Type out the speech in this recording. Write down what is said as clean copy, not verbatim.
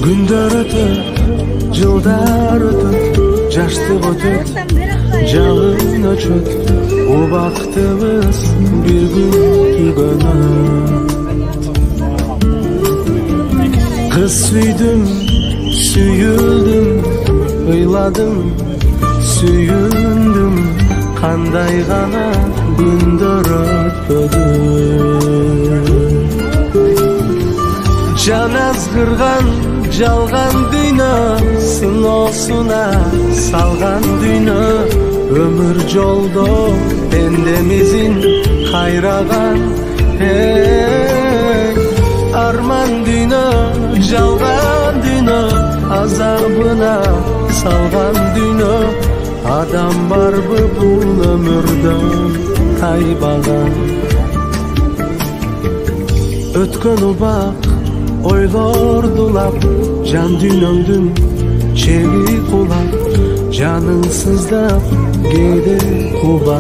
Günler ötür, yıllar ötür, yaşlık ötür, жалын өчөт, убактыбыз бир күн түгөнөт. Кыз сүйдүм, сүйүлдүм, ыйладым, сүйүндүм, кандай гана күндөр өтпөдү. Жан азгырган, жалган дүйнө, сыноосуна салган дүйнө, өмүр жолдо пендемизин кайраган. Арман дүйнө, жалган дүйнө, азабына салган дүйнө, адам барбы бул өмүрдө тайбаган. Өткөн убак ойлордулап, жан дүйнөңдүн чеги кулап, жаның сыздап кээде куба.